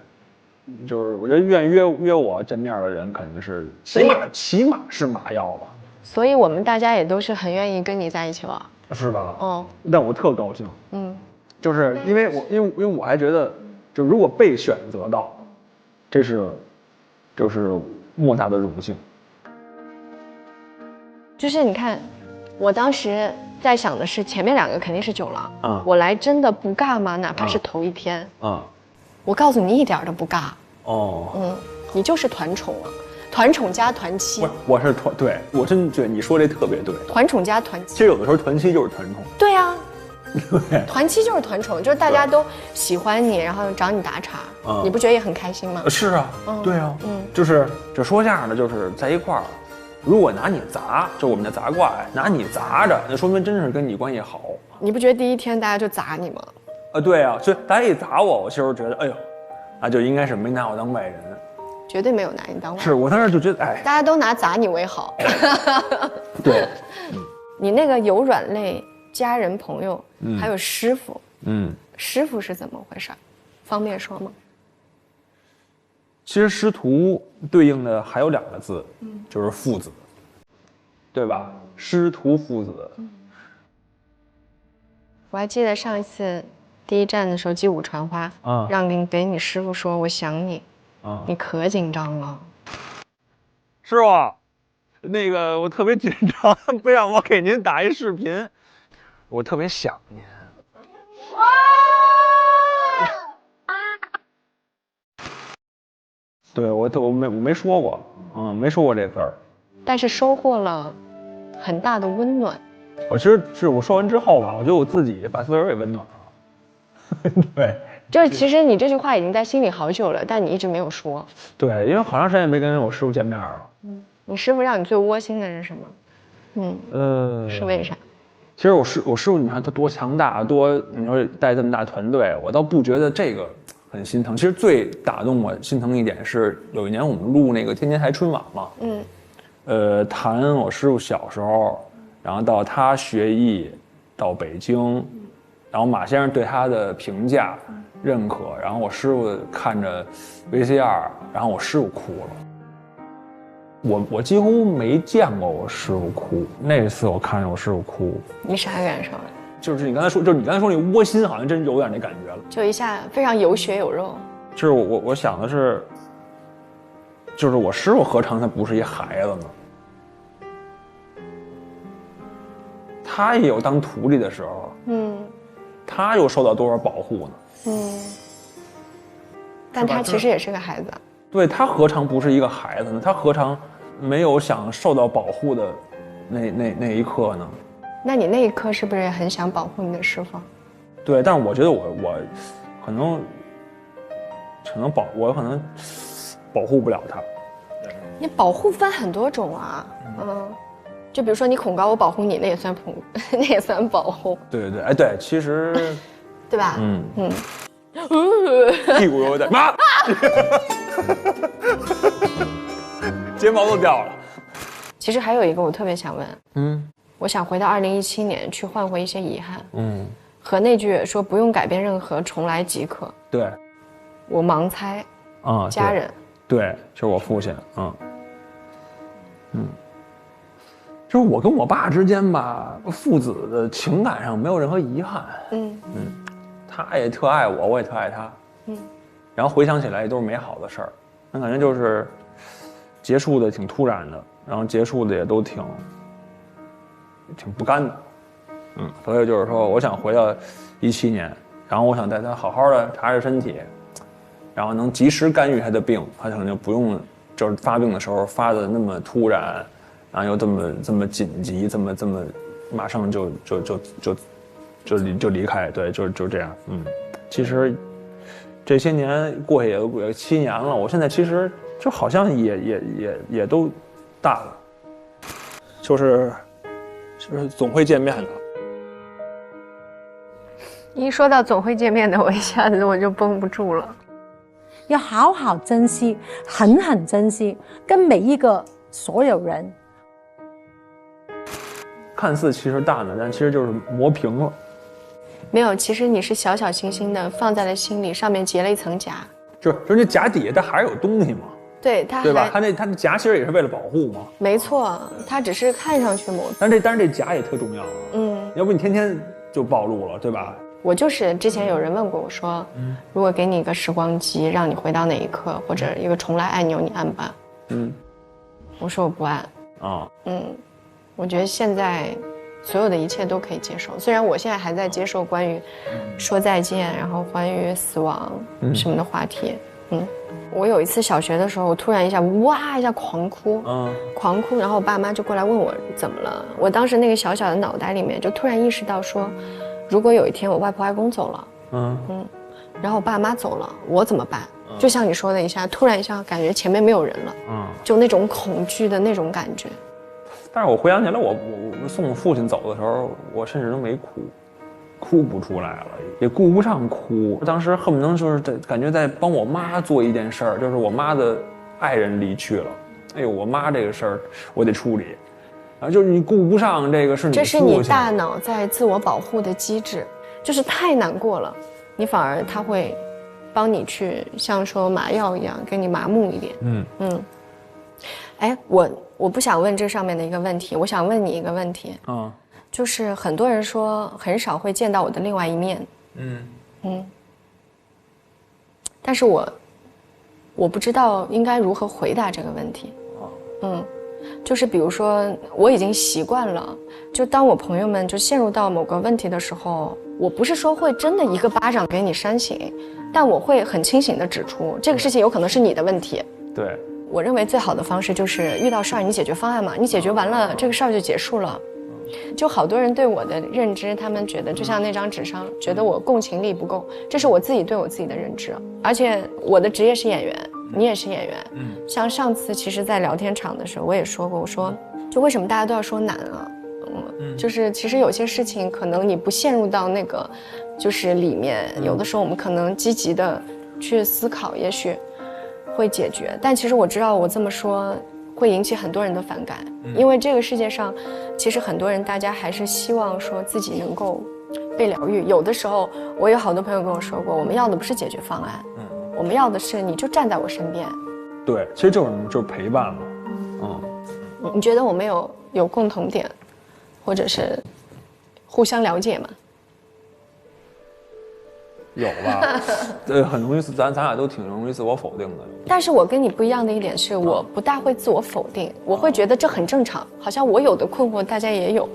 就是我觉得愿意约我见面的人，肯定是起码是麻药吧。所以我们大家也都是很愿意跟你在一起玩，是吧？但我特高兴。就是因为我还觉得，就如果被选择到，这是就是莫大的荣幸。就是你看，我当时在想的是前面2个肯定是酒廊，我来真的不尬吗？哪怕是头1天，我告诉你一点都不尬。你就是团宠了，团宠加团妻。我是对，我真觉得你说这特别对，团宠加团妻。其实有的时候团妻就是团宠。对啊。团妻就是团宠，就是大家都喜欢你，然后找你打岔，你不觉得也很开心吗？是啊，对啊，就是说这样的，就是在一块儿，如果拿你砸，就我们的砸怪拿你砸着，那说明真是跟你关系好。你不觉得第1天大家就砸你吗？对啊，所以大家一砸我其实觉得，哎呦，那就应该是没拿我当外人，绝对没有拿你当外人。是我当时就觉得，哎，大家都拿砸你为好。对，你那个有软肋。家人、朋友，还有师傅，师傅是怎么回事？方便说吗？其实师徒对应的还有2个字，就是父子，对吧？师徒父子。我还记得上一次第1站的时候，击鼓传花，让给你师傅说我想你，你可紧张了。师傅，那个我特别紧张，不让我给您打一视频。我特别想您。对，我没说过，没说过这字儿。但是收获了很大的温暖。我其实是我说完之后吧，我觉得我自己把自个儿给温暖了。对，就是其实你这句话已经在心里好久了，但你一直没有说。对，因为好长时间也没跟我师傅见面了。你师傅让你最窝心的是什么？是为啥？其实我师傅，你看他多强大，你说带这么大团队，我倒不觉得这个很心疼。其实最打动我心疼一点是，有一年我们录那个天津台春晚嘛，谈我师傅小时候，然后到他学艺，到北京，然后马先生对他的评价、认可，然后我师傅看着 VCR， 然后我师傅哭了。我几乎没见过我师傅哭，那次我看见我师傅哭，你啥感受？就是你刚才说那窝心，好像真有点那感觉了，就一下非常有血有肉。就是我想的是，就是我师傅何尝他不是一孩子呢？他也有当徒弟的时候，他又受到多少保护呢？但他其实也是个孩子。对，他何尝不是一个孩子呢？他何尝没有想受到保护的那一刻呢？那你那一刻是不是也很想保护你的师傅？对，但是我觉得我可能保护不了他。你保护分很多种啊，就比如说你恐高，我保护你，那也算那也算保护。对，哎，对，其实，对吧？屁股有点妈，睫毛都掉了。其实还有一个我特别想问，我想回到2017年去换回一些遗憾，和那句说不用改变任何，重来即可。对，我盲猜，家人，对，就是我父亲，就是我跟我爸之间吧，父子的情感上没有任何遗憾，他也特爱我，我也特爱他，然后回想起来也都是美好的事儿，那感觉就是结束的挺突然的，然后结束的也都挺不甘的，所以就是说，我想回到17年，然后我想带他好好的查查身体，然后能及时干预他的病，他可能就不用就是发病的时候发的那么突然，然后又这么紧急，这么马上就离开，对，就这样，其实这些年过去也7年了，我现在其实就好像也都大了，就是总会见面的。一说到总会见面的，我一下子我就绷不住了。要好好珍惜，很珍惜，跟每一个所有人。看似其实淡了，但其实就是磨平了。没有，其实你是小小心心的放在了心里，上面结了一层痂。就是那痂底下它还是有东西嘛？对，它对吧？它那痂其实也是为了保护嘛。没错，它只是看上去磨。但是这痂也特重要啊。嗯，要不你天天就暴露了，对吧？我就是之前有人问过我说，如果给你一个时光机，让你回到哪一刻，或者一个重来按钮，你按吧？我说我不按。啊。我觉得现在所有的一切都可以接受，虽然我现在还在接受关于说再见，然后关于死亡什么的话题。我有一次小学的时候，我突然一下哇一下狂哭，然后我爸妈就过来问我怎么了。我当时那个小小的脑袋里面就突然意识到说，如果有一天我外婆外公走了，然后我爸妈走了，我怎么办？就像你说的一下，突然一下感觉前面没有人了，就那种恐惧的那种感觉。但是我回想起来，我送我父亲走的时候，我甚至都没哭不出来了，也顾不上哭。当时恨不能就是感觉在帮我妈做一件事儿，就是我妈的爱人离去了，哎呦，我妈这个事儿我得处理，然后就是你顾不上这个是你父亲，这是你大脑在自我保护的机制，就是太难过了，你反而他会帮你去像说麻药一样给你麻木一点。哎，我不想问这上面的一个问题，我想问你一个问题。就是很多人说很少会见到我的另外一面。但是我不知道应该如何回答这个问题。就是比如说我已经习惯了，就当我朋友们就陷入到某个问题的时候，我不是说会真的一个巴掌给你扇醒，但我会很清醒地指出这个事情有可能是你的问题。对，我认为最好的方式就是遇到事儿你解决方案嘛，你解决完了这个事儿就结束了。就好多人对我的认知，他们觉得就像那张纸上觉得我共情力不够，这是我自己对我自己的认知。而且我的职业是演员，你也是演员。像上次其实在聊天场的时候我也说过，我说就为什么大家都要说难啊？就是其实有些事情可能你不陷入到那个就是里面，有的时候我们可能积极的去思考，也许会解决。但其实我知道我这么说会引起很多人的反感，因为这个世界上其实很多人大家还是希望说自己能够被疗愈。有的时候我有好多朋友跟我说过，我们要的不是解决方案，我们要的是你就站在我身边。对，其实就是陪伴嘛。你觉得我们有共同点，或者是互相了解吗？有吧？很容易，咱俩都挺容易自我否定的。但是我跟你不一样的一点是，我不大会自我否定，我会觉得这很正常，好像我有的困惑大家也有。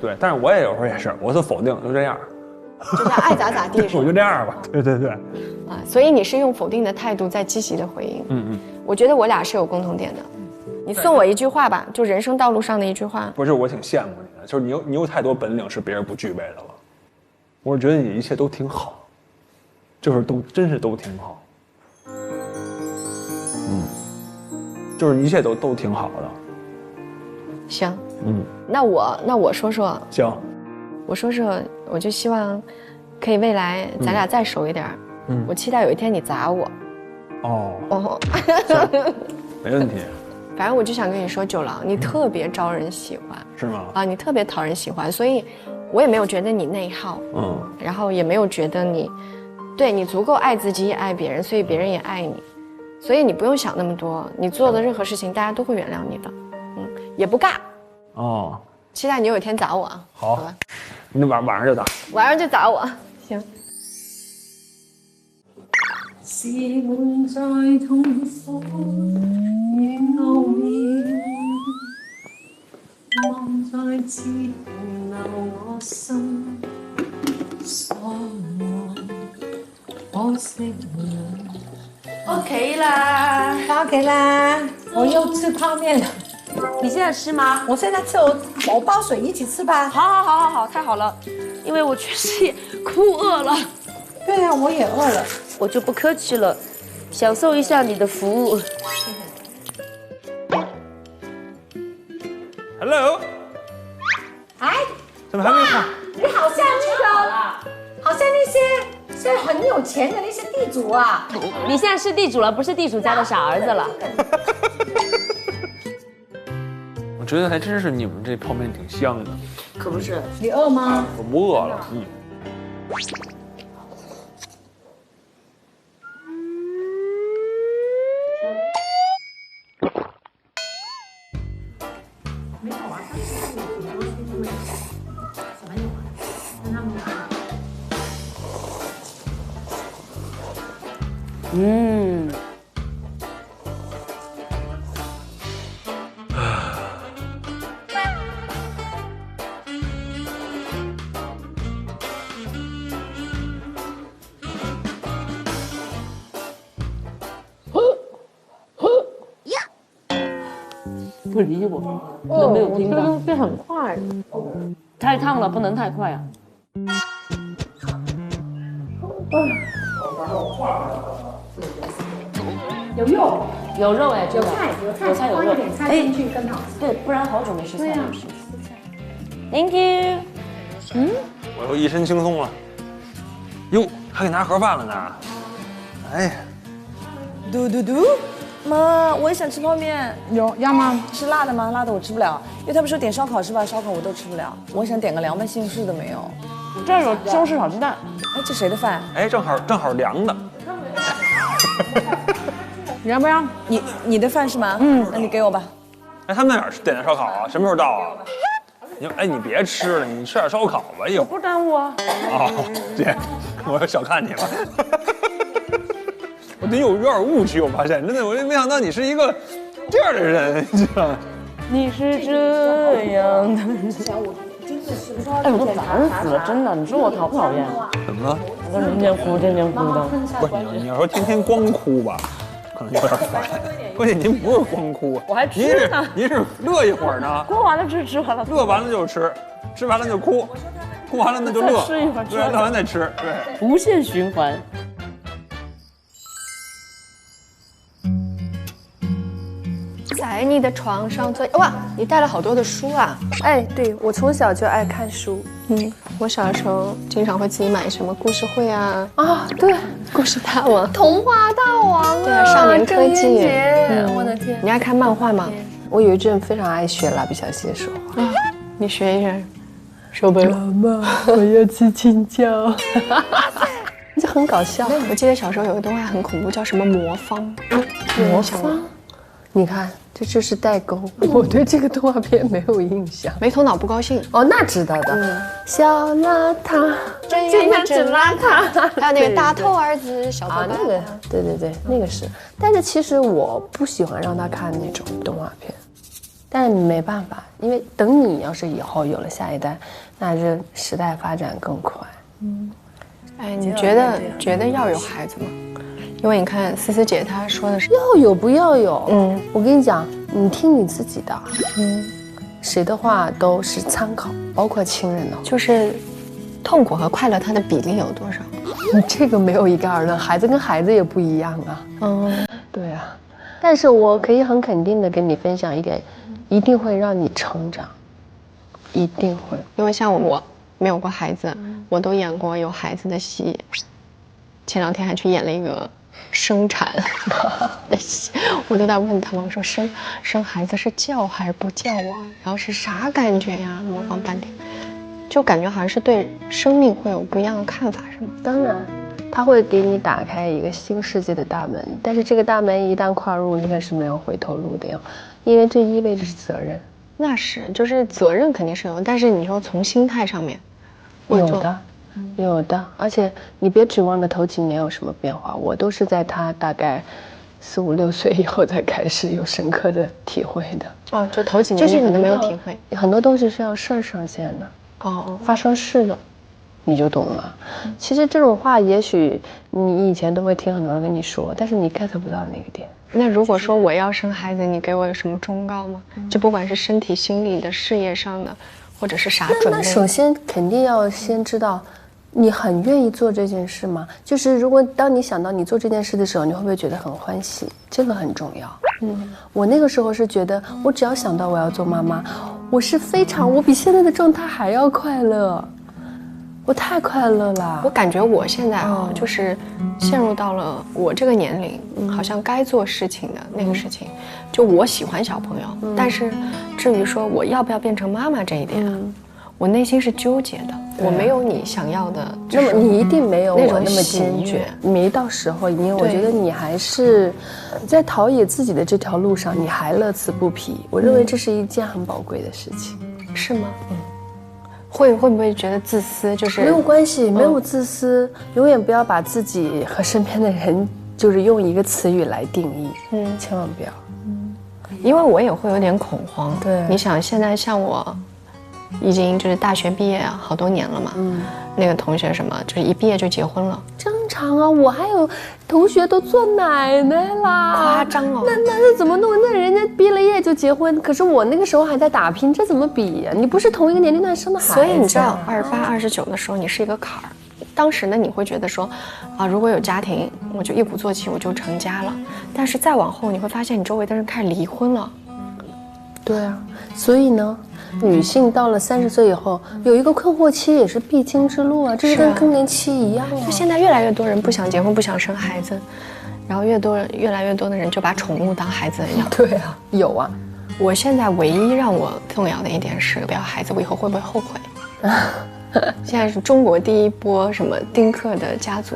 对，但是我也有时候也是，我自否定就这样，就是爱咋咋地。我就这样吧。对。所以你是用否定的态度在积极的回应。我觉得我俩是有共同点的。你送我一句话吧，就人生道路上的一句话。不是，我挺羡慕你的，就是你有太多本领是别人不具备的了。我是觉得你一切都挺好。就是真是都挺好，就是一切都挺好的。行，那我说说。行，我说说，我就希望可以未来咱俩再熟一点。我期待有一天你砸我。没问题。反正我就想跟你说，九郎，你特别招人喜欢。是吗？你特别讨人喜欢，所以我也没有觉得你内耗。然后也没有觉得你。对，你足够爱自己也爱别人，所以别人也爱你，所以你不用想那么多，你做的任何事情大家都会原谅你的。也不尬。期待你有一天砸我啊。好吧，你晚上就打。晚上就砸我。行。是滿載痛苦與傲面，望再次停留我心所愛，可惜我。OK 啦 ，OK 啦，我又吃泡面了。你现在吃吗？我现在吃，我煲水一起吃吧。好，太好了，因为我确实也哭饿了。对啊，我也饿了。我就不客气了，享受一下你的服务。Hello， 哎，怎么还没看？你好像好像那些现在很有钱的那些地主啊。你现在是地主了，不是地主家的傻儿子了。我觉得还真是你们这泡面挺香的。可不是。你饿吗？我不饿了，嗯。不理我，都没有听到。这很快，太烫了，不能太快啊。有肉，有肉哎，有菜，有菜有肉，放一点菜进去更好吃。对，不然好久没吃菜了。对啊 Thank you。我又一身轻松了。哟，还给拿盒饭了呢。哎，嘟嘟嘟，妈，我也想吃泡面。要吗？是辣的吗？辣的我吃不了，因为他们说点烧烤是吧？烧烤我都吃不了。我想点个凉拌西红柿的没有？这儿有西红柿炒鸡蛋。哎，这谁的饭？哎，正好凉的。你要不要？你的饭是吗？那你给我吧。哎，他们哪儿点的烧烤啊？什么时候到啊？你别吃了，你吃点烧烤吧。我不耽误啊。哦，姐，我小看你了。我有点误区，我发现真的，我没想到你是一个这样的人，你知道吗？你是这样的。哎，我都烦死了，真的。你说我讨不讨厌？怎么了？我天天哭，天天哭的。不是你要说天天光哭吧，可能有点烦。关键您不是光哭，我还吃呢。您是乐一会儿呢。哭完了吃，吃完了乐完了就吃，吃完了就哭，哭完了那就乐，再吃一会儿，对，乐完再吃，对，无限循环。在你的床上坐。哇，你带了好多的书啊！哎，对，我从小就爱看书。我小时候经常会自己买什么故事会啊，对，故事大王、童话大王啊，对啊，少年科郑渊技。洁我的天！你爱看漫画吗？我有一阵非常爱学蜡笔小新说话。你学一学，手背。妈妈，我要吃青椒。这很搞笑。我记得小时候有个动画很恐怖，叫什么魔方。魔方？你看，这就是代沟。我对这个动画片没有印象。没头脑不高兴。哦，那知道的。小邋遢，真呀真邋遢。还有那个大头儿子小头那个，对，那个是。但是其实我不喜欢让他看那种动画片，但是没办法，因为等你要是以后有了下一代，那这时代发展更快。哎，你觉得要有孩子吗？因为你看思思姐她说的是要有不要有。我跟你讲，你听你自己的。谁的话都是参考，包括亲人的。就是痛苦和快乐它的比例有多少？你这个没有一概而论，孩子跟孩子也不一样啊。对啊。但是我可以很肯定的跟你分享一点，一定会让你成长，一定会。因为像我没有过孩子，我都演过有孩子的戏。前2天还去演了一个生产的戏，我都在问他们说生孩子是叫还是不叫啊？然后是啥感觉呀？模仿半天，就感觉好像是对生命会有不一样的看法，是吗？当然，它会给你打开一个新世界的大门，但是这个大门一旦跨入，应该是没有回头路的哟，因为这意味着是责任。那是，就是责任肯定是有，但是你说从心态上面，有的，而且你别指望着头几年有什么变化，我都是在他大概4、5、6岁以后才开始有深刻的体会的。就头几年你可能没有体会，很多东西是要事儿上线的。发生事了，你就懂了。其实这种话，也许你以前都会听很多人跟你说，但是你 get 不到那个点。那如果说我要生孩子，你给我有什么忠告吗？就不管是身体、心理的、事业上的，或者是啥准备？那首先肯定要先知道你很愿意做这件事吗？就是如果当你想到你做这件事的时候，你会不会觉得很欢喜？这个很重要。我那个时候是觉得，我只要想到我要做妈妈，我比现在的状态还要快乐。我太快乐了。我感觉我现在就是陷入到了我这个年龄，好像该做事情的那个事情。就我喜欢小朋友，但是至于说我要不要变成妈妈这一点，我内心是纠结的。我没有你想要的，那么你一定没有我那么喜坚决。没到时候，因为我觉得你还是在陶冶自己的这条路上，你还乐此不疲。我认为这是一件很宝贵的事情，是吗？会不会觉得自私？就是没有关系，没有自私，永远不要把自己和身边的人就是用一个词语来定义，千万不要。因为我也会有点恐慌。对，你想现在像我，已经就是大学毕业好多年了嘛，那个同学什么就是一毕业就结婚了，正常啊。我还有同学都做奶奶啦，夸张哦。那怎么弄？那人家毕了业就结婚，可是我那个时候还在打拼，这怎么比呀？你不是同一个年龄段生的孩子，所以你知道28、29的时候，你是一个坎儿。当时呢，你会觉得说，如果有家庭，我就一鼓作气，我就成家了。但是再往后，你会发现你周围的人开始离婚了。对啊，所以呢，女性到了30岁以后，有一个困惑期也是必经之路啊，这是跟更年期一样啊。就现在越来越多人不想结婚，不想生孩子，然后越来越多的人就把宠物当孩子一样。对啊，有啊。我现在唯一让我动摇的一点是，不要孩子，我以后会不会后悔？现在是中国第一波什么丁克的家族。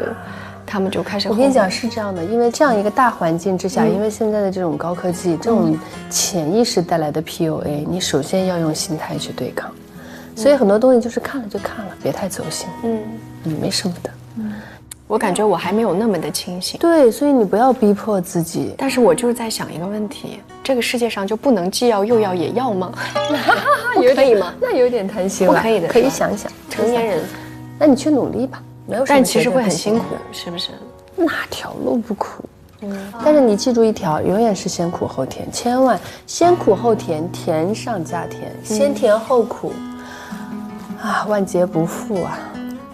他们就开始后悔。我跟你讲是这样的，因为这样一个大环境之下，因为现在的这种高科技，这种潜意识带来的 PUA，你首先要用心态去对抗。所以很多东西就是看了就看了，别太走心。没什么的。我感觉我还没有那么的清醒。对，所以你不要逼迫自己。但是我就是在想一个问题：这个世界上就不能既要又要也要吗？可以吗？那有点贪心了。不可以的，可以想想。成年人，那你去努力吧。但其实会很辛苦，是不是？哪条路不苦？但是你记住一条，永远是先苦后甜，千万先苦后甜，甜上加甜，先甜后苦，万劫不复啊！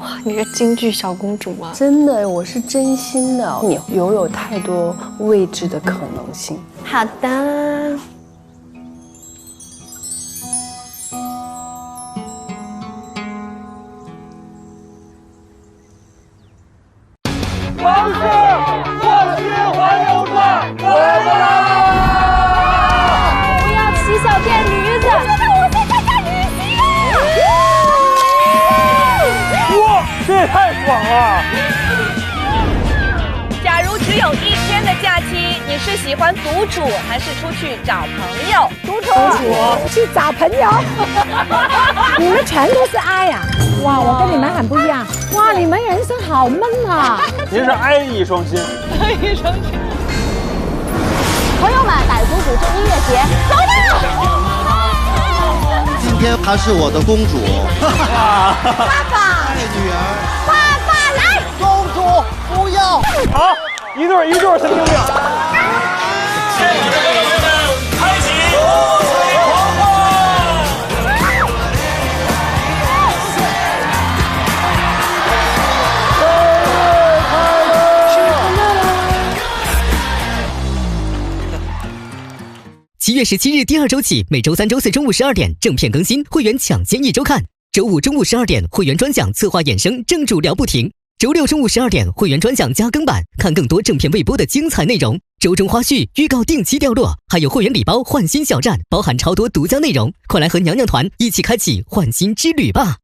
哇，你是京剧小公主吗？真的，我是真心的，你拥有太多未知的可能性。好的。王室创新环游传来啦！不要骑小电驴子！我觉得我现在在旅行。哇，这也太爽了！假如只有1天的假期，你是喜欢独处还是出去找朋友？独处，去找朋友。你们全都是爱呀！哇，我跟你们很不一样。哇，你们人生好闷啊！您是爱意双馨。爱意双馨。朋友们，傣族古镇音乐节，走吧！今天她是我的公主。爸爸，爱女儿。爸爸来！公主不要。好，一对神经病。开启。7月17日第2周起，每周3、周4中午12点正片更新，会员抢先1周看；周5中午12点会员专享策划衍生，正主聊不停；周6中午12点会员专享加更版，看更多正片未播的精彩内容。周中花絮、预告定期掉落，还有会员礼包换新小站，包含超多独家内容。快来和娘娘团一起开启换新之旅吧！